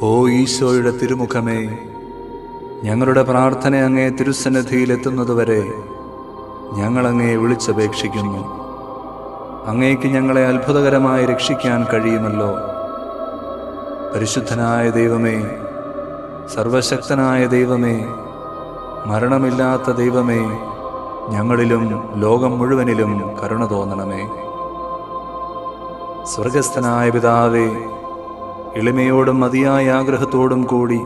ഓ ഈശോയുടെ തിരുമുഖമേ, ഞങ്ങളുടെ പ്രാർത്ഥന അങ്ങേ തിരുസന്നിധിയിലെത്തുന്നതുവരെ ഞങ്ങളങ്ങേ വിളിച്ചപേക്ഷിക്കുന്നു. അങ്ങേക്ക് ഞങ്ങളെ അത്ഭുതകരമായി രക്ഷിക്കാൻ കഴിയുമല്ലോ. പരിശുദ്ധനായ ദൈവമേ, സർവശക്തനായ ദൈവമേ, മരണമില്ലാത്ത ദൈവമേ, ഞങ്ങളിലും ലോകം മുഴുവനിലും കരുണ തോന്നണമേ. സ്വർഗസ്ഥനായ പിതാവേ, എളിമയോടും മതിയായ ആഗ്രഹത്തോടും കൂടി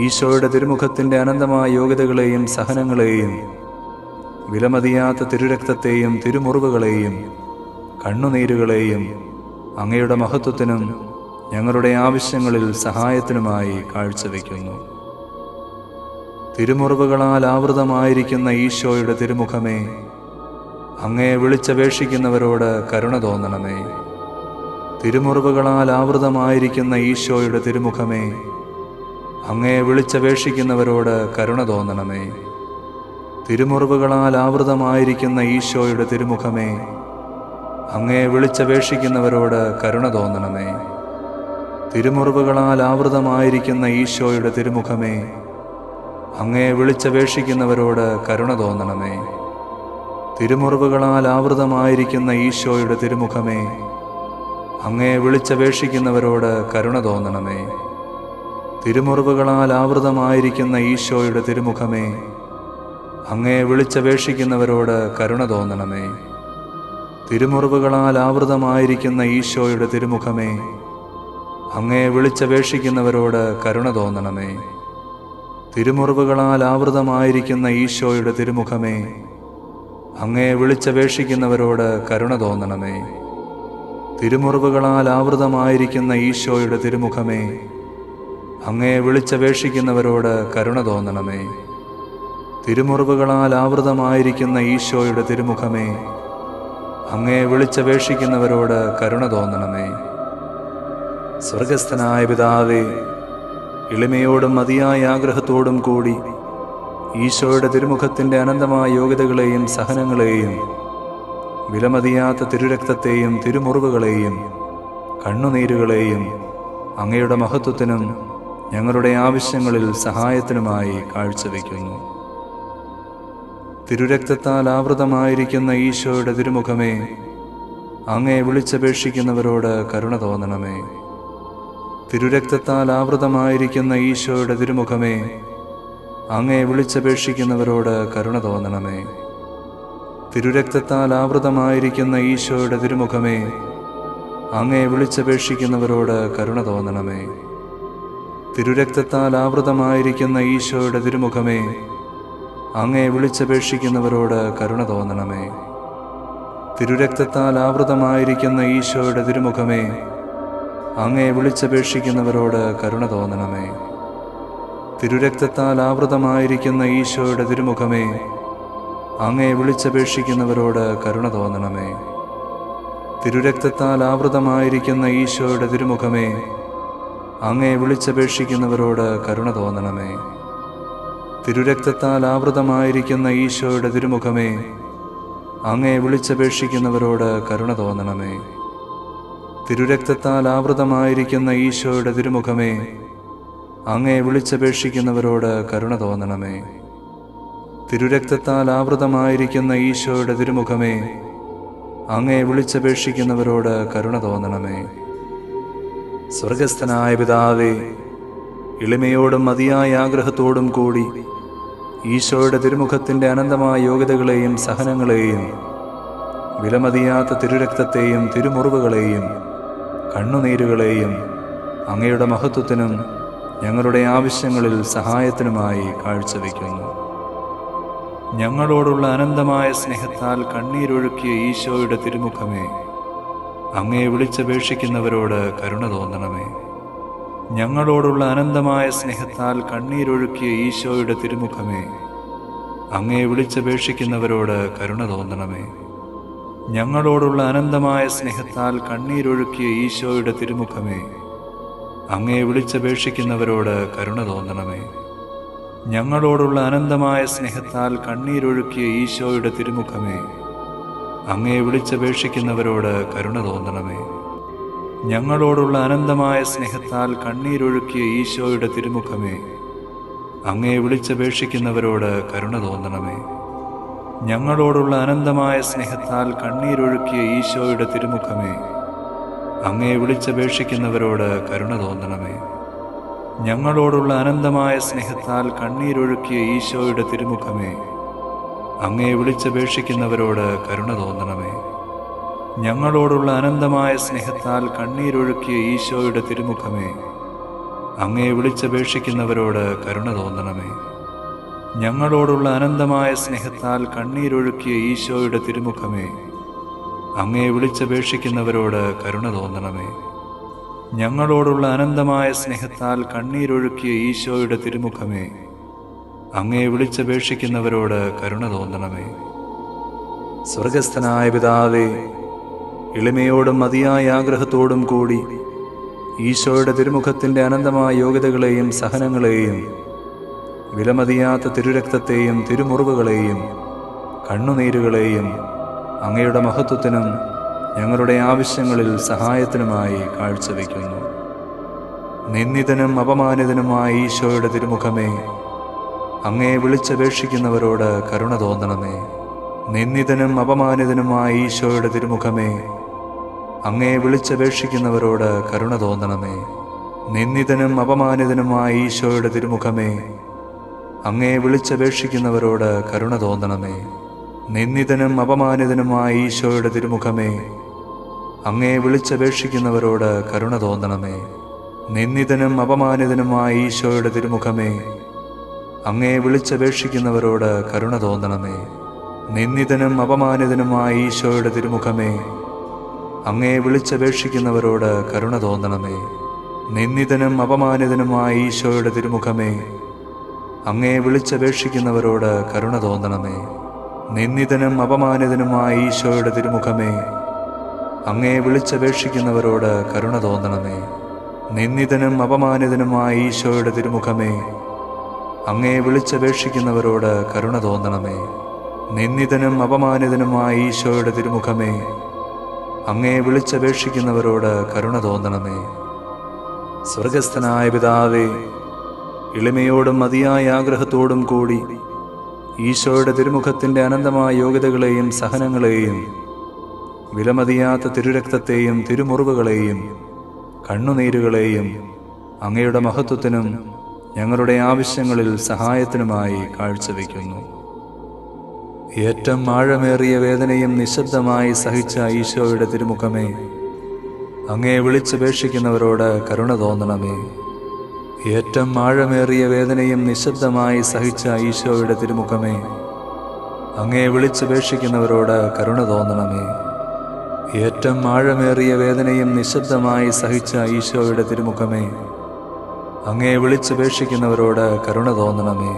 ഈശോയുടെ തിരുമുഖത്തിൻ്റെ അനന്തമായ യോഗ്യതകളെയും സഹനങ്ങളെയും വിലമതിയാത്ത തിരുരക്തത്തെയും തിരുമുറിവുകളെയും കണ്ണുനീരുകളെയും അങ്ങയുടെ മഹത്വത്തിനും ഞങ്ങളുടെ ആവശ്യങ്ങളിൽ സഹായത്തിനുമായി കാഴ്ചവെക്കുന്നു. തിരുമുറിവുകളാൽ ആവൃതമായിരിക്കുന്ന ഈശോയുടെ തിരുമുഖമേ, അങ്ങയെ വിളിച്ചപേക്ഷിക്കുന്നവരോട് കരുണ തോന്നണമേ. തിരുമുറിവുകളാൽ ആവൃതമായിരിക്കുന്ന ഈശോയുടെ തിരുമുഖമേ, അങ്ങയെ വിളിച്ചപേക്ഷിക്കുന്നവരോട് കരുണ തോന്നണമേ. തിരുമുറിവുകളാൽ ആവൃതമായിരിക്കുന്ന ഈശോയുടെ തിരുമുഖമേ, അങ്ങയെ വിളിച്ചപേക്ഷിക്കുന്നവരോട് കരുണ തോന്നണമേ. തിരുമുറിവുകളാൽ ആവൃതമായിരിക്കുന്ന ഈശോയുടെ തിരുമുഖമേ, അങ്ങയെ വിളിച്ചപേക്ഷിക്കുന്നവരോട് കരുണ തോന്നണമേ. തിരുമുറിവുകളാൽ ആവൃതമായിരിക്കുന്ന ഈശോയുടെ തിരുമുഖമേ, അങ്ങയെ വിളിച്ചപേക്ഷിക്കുന്നവരോട് കരുണ തോന്നണമേ. തിരുമുറിവുകളാൽ ആവൃതമായിരിക്കുന്ന ഈശോയുടെ തിരുമുഖമേ, അങ്ങയെ വിളിച്ചപേക്ഷിക്കുന്നവരോട് കരുണ തോന്നണമേ. തിരുമുറിവുകളാൽ ആവൃതമായിരിക്കുന്ന ഈശോയുടെ തിരുമുഖമേ, അങ്ങയെ വിളിച്ചപേക്ഷിക്കുന്നവരോട് കരുണ തോന്നണമേ. തിരുമുറിവുകളാൽ ആവൃതമായിരിക്കുന്ന ഈശോയുടെ തിരുമുഖമേ, അങ്ങയെ വിളിച്ചപേക്ഷിക്കുന്നവരോട് കരുണ തോന്നണമേ. തിരുമുറിവുകളാൽ ആവൃതമായിരിക്കുന്ന ഈശോയുടെ തിരുമുഖമേ, അങ്ങയെ വിളിച്ചപേക്ഷിക്കുന്നവരോട് കരുണ തോന്നണമേ. തിരുമുറിവുകളാൽ ആവൃതമായിരിക്കുന്ന ഈശോയുടെ തിരുമുഖമേ, അങ്ങയെ വിളിച്ചപേക്ഷിക്കുന്നവരോട് കരുണ തോന്നണമേ. സ്വർഗസ്ഥനായ പിതാവേ, എളിമയോടും മതിയായ ആഗ്രഹത്തോടും കൂടി ഈശോയുടെ തിരുമുഖത്തിൻ്റെ അനന്തമായ യോഗ്യതകളെയും സഹനങ്ങളെയും വിലമതിയാത്ത തിരുരക്തത്തെയും തിരുമുറിവുകളെയും കണ്ണുനീരുകളെയും അങ്ങയുടെ മഹത്വത്തിനും ഞങ്ങളുടെ ആവശ്യങ്ങളിൽ സഹായത്തിനുമായി കാഴ്ചവെക്കുന്നു. തിരുരക്തത്താൽ ആവൃതമായിരിക്കുന്ന ഈശോയുടെ തിരുമുഖമേ, അങ്ങയെ വിളിച്ചപേക്ഷിക്കുന്നവരോട് കരുണ തോന്നണമേ. തിരുരക്തത്താൽ ആവൃതമായിരിക്കുന്ന ഈശോയുടെ തിരുമുഖമേ, അങ്ങയെ വിളിച്ചപേക്ഷിക്കുന്നവരോട് കരുണ തോന്നണമേ. തിരുരക്തത്താൽ ആവൃതമായിരിക്കുന്ന ഈശോയുടെ തിരുമുഖമേ, അങ്ങയെ വിളിച്ചപേക്ഷിക്കുന്നവരോട് കരുണ തോന്നണമേ. തിരുരക്തത്താൽ ആവൃതമായിരിക്കുന്ന ഈശോയുടെ തിരുമുഖമേ, അങ്ങയെ വിളിച്ചപേക്ഷിക്കുന്നവരോട് കരുണ തോന്നണമേ. തിരുരക്തത്താൽ ആവൃതമായിരിക്കുന്ന ഈശോയുടെ തിരുമുഖമേ, അങ്ങയെ വിളിച്ചപേക്ഷിക്കുന്നവരോട് കരുണ തോന്നണമേ. തിരുരക്തത്താൽ ആവൃതമായിരിക്കുന്ന ഈശോയുടെ തിരുമുഖമേ, അങ്ങയെ വിളിച്ചപേക്ഷിക്കുന്നവരോട് കരുണ തോന്നണമേ. തിരുരക്തത്താൽ ആവൃതമായിരിക്കുന്ന ഈശോയുടെ തിരുമുഖമേ, അങ്ങയെ വിളിച്ചപേക്ഷിക്കുന്നവരോട് കരുണ തോന്നണമേ. തിരുരക്തത്താൽ ആവൃതമായിരിക്കുന്ന ഈശോയുടെ തിരുമുഖമേ, അങ്ങയെ വിളിച്ചപേക്ഷിക്കുന്നവരോട് കരുണ തോന്നണമേ. തിരുരക്തത്താൽ ആവൃതമായിരിക്കുന്ന ഈശോയുടെ തിരുമുഖമേ, അങ്ങയെ വിളിച്ചപേക്ഷിക്കുന്നവരോട് കരുണ തോന്നണമേ. തിരുരക്തത്താൽ ആവൃതമായിരിക്കുന്ന ഈശോയുടെ തിരുമുഖമേ, അങ്ങയെ വിളിച്ചപേക്ഷിക്കുന്നവരോട് കരുണ തോന്നണമേ. സ്വർഗസ്ഥനായ പിതാവേ, എളിമയോടും മതിയായ ആഗ്രഹത്തോടും കൂടി ഈശോയുടെ തിരുമുഖത്തിൻ്റെ അനന്തമായ യോഗ്യതകളെയും സഹനങ്ങളെയും വിലമതിയാത്ത തിരുരക്തത്തെയും തിരുമുറിവുകളെയും കണ്ണുനീരുകളെയും അങ്ങയുടെ മഹത്വത്തിനും ഞങ്ങളുടെ ആവശ്യങ്ങളിൽ സഹായത്തിനുമായി കാഴ്ചവെക്കുന്നു. ഞങ്ങളോടുള്ള അനന്തമായ സ്നേഹത്താൽ കണ്ണീരൊഴുക്കിയ ഈശോയുടെ തിരുമുഖമേ, അങ്ങയെ വിളിച്ചപേക്ഷിക്കുന്നവരോട് കരുണ തോന്നണമേ. ഞങ്ങളോടുള്ള അനന്തമായ സ്നേഹത്താൽ കണ്ണീരൊഴുക്കിയ ഈശോയുടെ തിരുമുഖമേ, അങ്ങയെ വിളിച്ചപേക്ഷിക്കുന്നവരോട് കരുണ തോന്നണമേ. ഞങ്ങളോടുള്ള അനന്തമായ സ്നേഹത്താൽ കണ്ണീരൊഴുക്കിയ ഈശോയുടെ തിരുമുഖമേ, അങ്ങയെ വിളിച്ചപേക്ഷിക്കുന്നവരോട് കരുണ തോന്നണമേ. ഞങ്ങളോടുള്ള അനന്തമായ സ്നേഹത്താൽ കണ്ണീരൊഴുക്കിയ ഈശോയുടെ തിരുമുഖമേ, അങ്ങയെ വിളിച്ചപേക്ഷിക്കുന്നവരോട് കരുണ തോന്നണമേ. ഞങ്ങളോടുള്ള അനന്തമായ സ്നേഹത്താൽ കണ്ണീരൊഴുക്കിയ ഈശോയുടെ തിരുമുഖമേ, അങ്ങേ വിളിച്ചപേക്ഷിക്കുന്നവരോട് കരുണ തോന്നണമേ. ഞങ്ങളോടുള്ള അനന്തമായ സ്നേഹത്താൽ കണ്ണീരൊഴുക്കിയ ഈശോയുടെ തിരുമുഖമേ, അങ്ങേ വിളിച്ചപേക്ഷിക്കുന്നവരോട് കരുണ തോന്നണമേ. ഞങ്ങളോടുള്ള അനന്തമായ സ്നേഹത്താൽ കണ്ണീരൊഴുക്കിയ ഈശോയുടെ തിരുമുഖമേ, അങ്ങേ വിളിച്ചപേക്ഷിക്കുന്നവരോട് കരുണ തോന്നണമേ. ഞങ്ങളോടുള്ള അനന്തമായ സ്നേഹത്താൽ കണ്ണീരൊഴുക്കിയ ഈശോയുടെ തിരുമുഖമേ, അങ്ങേ വിളിച്ചപേക്ഷിക്കുന്നവരോട് കരുണ തോന്നണമേ. ഞങ്ങളോടുള്ള അനന്തമായ സ്നേഹത്താൽ കണ്ണീരൊഴുക്കിയ ഈശോയുടെ തിരുമുഖമേ, അങ്ങേ വിളിച്ചപേക്ഷിക്കുന്നവരോട് കരുണ തോന്നണമേ. ഞങ്ങളോടുള്ള അനന്തമായ സ്നേഹത്താൽ കണ്ണീരൊഴുക്കിയ ഈശോയുടെ തിരുമുഖമേ, അങ്ങേ വിളിച്ചപേക്ഷിക്കുന്നവരോട് കരുണ തോന്നണമേ. സ്വർഗസ്ഥനായ പിതാവേ, എളിമയോടും മതിയായ ആഗ്രഹത്തോടും കൂടി ഈശോയുടെ തിരുമുഖത്തിൻ്റെ അനന്തമായ യോഗ്യതകളെയും സഹനങ്ങളെയും വിലമതിയാത്ത തിരുരക്തത്തെയും തിരുമുറിവുകളെയും കണ്ണുനീരുകളെയും അങ്ങയുടെ മഹത്വത്തിനും ഞങ്ങളുടെ ആവശ്യങ്ങളിൽ സഹായത്തിനുമായി കാഴ്ചവെക്കുന്നു. നിന്ദിതനും അപമാനിതനുമായ ഈശോയുടെ തിരുമുഖമേ, അങ്ങേ വിളിച്ചപേക്ഷിക്കുന്നവരോട് കരുണ തോന്നണമേ. നിന്ദിതനും അപമാനിതനുമായ ഈശോയുടെ തിരുമുഖമേ, അങ്ങേ വിളിച്ചപേക്ഷിക്കുന്നവരോട് കരുണ തോന്നണമേ. നിന്ദിതനും അപമാനിതനുമായ ഈശോയുടെ തിരുമുഖമേ, അങ്ങേ വിളിച്ചപേക്ഷിക്കുന്നവരോട് കരുണ തോന്നണമേ. നിന്ദിതനും അപമാനിതനുമായ ഈശോയുടെ തിരുമുഖമേ, അങ്ങേ വിളിച്ചപേക്ഷിക്കുന്നവരോട് കരുണ തോന്നണമേ. നിന്ദിതനും അപമാനിതനുമായ ഈശോയുടെ തിരുമുഖമേ, അങ്ങേ വിളിച്ചപേക്ഷിക്കുന്നവരോട് കരുണ തോന്നണമേ. നിന്ദിതനും അപമാനിതനുമായ ഈശോയുടെ തിരുമുഖമേ, അങ്ങേ വിളിച്ചപേക്ഷിക്കുന്നവരോട് കരുണ തോന്നണമേ. നിന്ദിതനും അപമാനിതനുമായ ഈശോയുടെ തിരുമുഖമേ, അങ്ങേ വിളിച്ചപേക്ഷിക്കുന്നവരോട് കരുണ തോന്നണമേ. നിന്ദിതനും അപമാനിതനുമായ ഈശോയുടെ തിരുമുഖമേ, അങ്ങേ വിളിച്ചപേക്ഷിക്കുന്നവരോട് കരുണ തോന്നണമേ. നിന്ദിതനും അപമാനിതനുമായ ഈശോയുടെ തിരുമുഖമേ, അങ്ങേ വിളിച്ചപേക്ഷിക്കുന്നവരോട് കരുണ തോന്നണമേ. നിന്ദിതനും അപമാനിതനുമായ ഈശോയുടെ തിരുമുഖമേ, അങ്ങേ വിളിച്ചപേക്ഷിക്കുന്നവരോട് കരുണ തോന്നണമേ. സ്വർഗസ്ഥനായ പിതാവേ, എളിമയോടും മതിയായ ആഗ്രഹത്തോടും കൂടി ഈശോയുടെ തിരുമുഖത്തിൻ്റെ അനന്തമായ യോഗ്യതകളെയും സഹനങ്ങളെയും വിലമതിയാത്ത തിരുരക്തത്തെയും തിരുമുറിവുകളെയും കണ്ണുനീരുകളെയും അങ്ങയുടെ മഹത്വത്തിനും ഞങ്ങളുടെ ആവശ്യങ്ങളിൽ സഹായത്തിനുമായി കാഴ്ചവെക്കുന്നു. ഏറ്റവും ആഴമേറിയ വേദനയും നിശബ്ദമായി സഹിച്ച ഈശോയുടെ തിരുമുഖമേ, അങ്ങേ വിളിച്ചപേക്ഷിക്കുന്നവരോട് കരുണ തോന്നണമേ. ഏറ്റവും ആഴമേറിയ വേദനയും നിശബ്ദമായി സഹിച്ച ഈശോയുടെ തിരുമുഖമേ, അങ്ങേ വിളിച്ചപേക്ഷിക്കുന്നവരോട് കരുണ തോന്നണമേ. ഏറ്റവും ആഴമേറിയ വേദനയും നിശബ്ദമായി സഹിച്ച ഈശോയുടെ തിരുമുഖമേ, അങ്ങേ വിളിച്ചപേക്ഷിക്കുന്നവരോട് കരുണ തോന്നണമേ.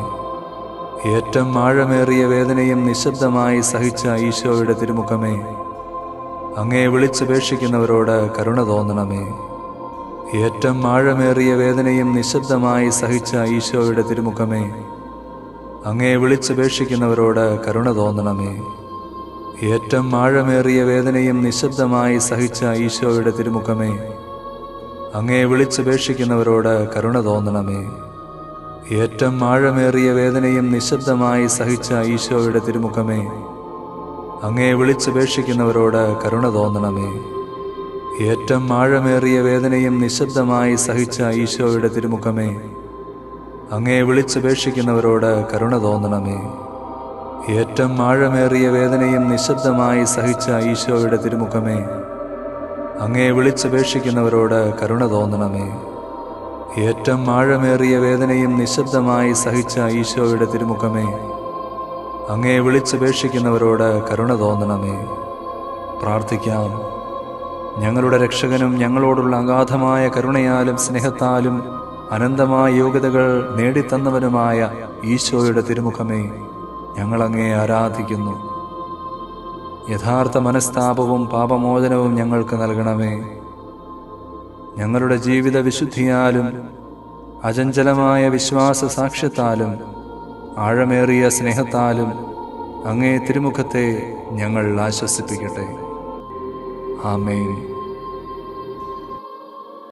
ഏറ്റവും ആഴമേറിയ വേദനയും നിശബ്ദമായി സഹിച്ച ഈശോയുടെ തിരുമുഖമേ, അങ്ങേ വിളിച്ചപേക്ഷിക്കുന്നവരോട് കരുണ തോന്നണമേ. ഏറ്റവും ആഴമേറിയ വേദനയും നിശബ്ദമായി സഹിച്ച ഈശോയുടെ തിരുമുഖമേ, അങ്ങേ വിളിച്ചപേക്ഷിക്കുന്നവരോട് കരുണ തോന്നണമേ. ഏറ്റവും ആഴമേറിയ വേദനയും നിശബ്ദമായി സഹിച്ച ഈശോയുടെ തിരുമുഖമേ, അങ്ങേ വിളിച്ചപേക്ഷിക്കുന്നവരോട് കരുണ തോന്നണമേ. ഏറ്റവും ആഴമേറിയ വേദനയും നിശബ്ദമായി സഹിച്ച ഈശോയുടെ തിരുമുഖമേ, അങ്ങേ വിളിച്ചപേക്ഷിക്കുന്നവരോട് കരുണ തോന്നണമേ. ഏറ്റവും ആഴമേറിയ വേദനയും നിശബ്ദമായി സഹിച്ച ഈശോയുടെ തിരുമുഖമേ, അങ്ങേ വിളിച്ചപേക്ഷിക്കുന്നവരോട് കരുണ തോന്നണമേ. ഏറ്റവും ആഴമേറിയ വേദനയും നിശബ്ദമായി സഹിച്ച ഈശോയുടെ തിരുമുഖമേ, അങ്ങേ വിളിച്ചപേക്ഷിക്കുന്നവരോട് കരുണ തോന്നണമേ. ഏറ്റവും ആഴമേറിയ വേദനയും നിശബ്ദമായി സഹിച്ച ഈശോയുടെ തിരുമുഖമേ, അങ്ങേ വിളിച്ചപേക്ഷിക്കുന്നവരോട് കരുണ തോന്നണമേ. പ്രാർത്ഥിക്കാം. ഞങ്ങളുടെ രക്ഷകനും ഞങ്ങളോടുള്ള അഗാധമായ കരുണയാലും സ്നേഹത്താലും അനന്തമായ യോഗ്യതകൾ നേടിത്തന്നവനുമായ ഈശോയുടെ തിരുമുഖമേ, ഞങ്ങളങ്ങേ ആരാധിക്കുന്നു. യഥാർത്ഥ മനസ്താപവും പാപമോചനവും ഞങ്ങൾക്ക് നൽകണമേ. ഞങ്ങളുടെ ജീവിത വിശുദ്ധിയാലും അചഞ്ചലമായ വിശ്വാസ സാക്ഷ്യത്താലും ആഴമേറിയ സ്നേഹത്താലും അങ്ങേ തിരുമുഖത്തെ ഞങ്ങൾ ആശ്വസിപ്പിക്കട്ടെ. ആമേൻ.